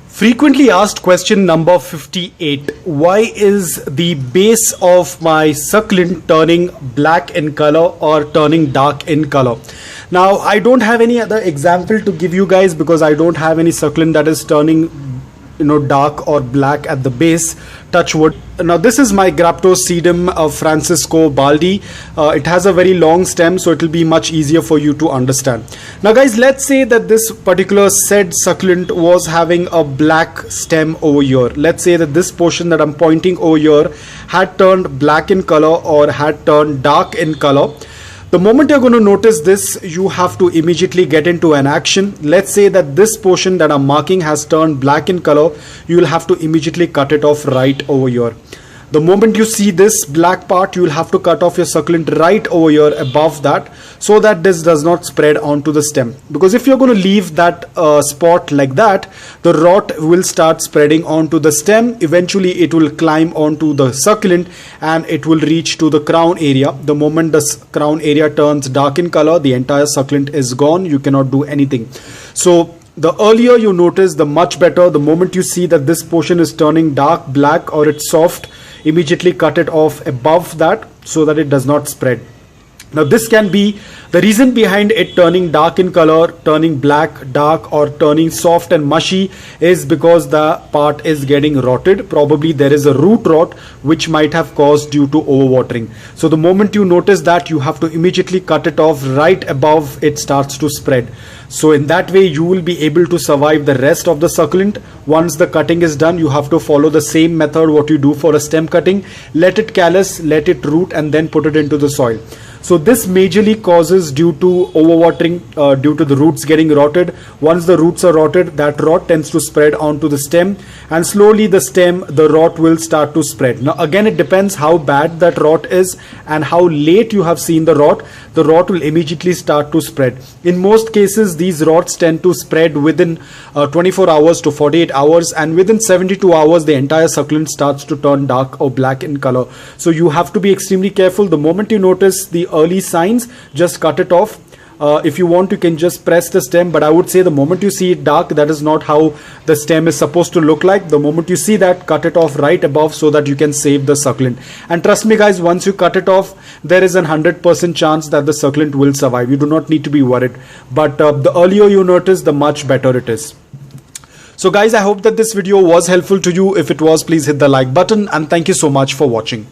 Frequently asked question number 58. Why is the base of my succulent turning black in color or turning dark in color? Now, I don't have any other example to give you guys because I don't have any succulent that is turning dark or black at the base. Touch wood. Now this is my Graptosedum Francisco Baldi. It has a very long stem, so it will be much easier for you to understand. Now guys, let's say that this particular said succulent was having a black stem over here. Let's say that this portion that I'm pointing over here had turned black in color or had turned dark in color. The moment you're going to notice this, you have to immediately get into an action. Let's say that this portion that I'm marking has turned black in color. You will have to immediately cut it off right over here. The moment you see this black part, you will have to cut off your succulent right over here above that, so that this does not spread onto the stem. Because if you're going to leave that spot like that, the rot will start spreading onto the stem. Eventually it will climb onto the succulent and it will reach to the crown area. The moment the crown area turns dark in color, the entire succulent is gone. You cannot do anything. So the earlier you notice, the much better. The moment you see that this portion is turning dark black or it's soft, immediately cut it off above that so that it does not spread. Now this can be the reason behind it turning dark in color, turning black, dark, or turning soft and mushy is because the part is getting rotted. Probably there is a root rot which might have caused due to overwatering. So the moment you notice that, you have to immediately cut it off right above it starts to spread. So in that way you will be able to survive the rest of the succulent. Once the cutting is done, you have to follow the same method what you do for a stem cutting. Let it callus, let it root, and then put it into the soil. So this majorly causes due to overwatering, due to the roots getting rotted. Once the roots are rotted, that rot tends to spread onto the stem, and slowly the rot will start to spread. Now again, it depends how bad that rot is and how late you have seen the rot. The rot will immediately start to spread. In most cases, these rots tend to spread within 24 hours to 48 hours, and within 72 hours, the entire succulent starts to turn dark or black in color. So you have to be extremely careful. The moment you notice the early signs, just cut it off. If you want, you can just press the stem, but I would say the moment you see it dark, that is not how the stem is supposed to look like. The moment you see that, cut it off right above so that you can save the succulent. And trust me guys, once you cut it off, there is a 100% chance that the succulent will survive. You do not need to be worried, but the earlier you notice, the much better it is. So guys, I hope that this video was helpful to you. If it was, please hit the like button, and thank you so much for watching.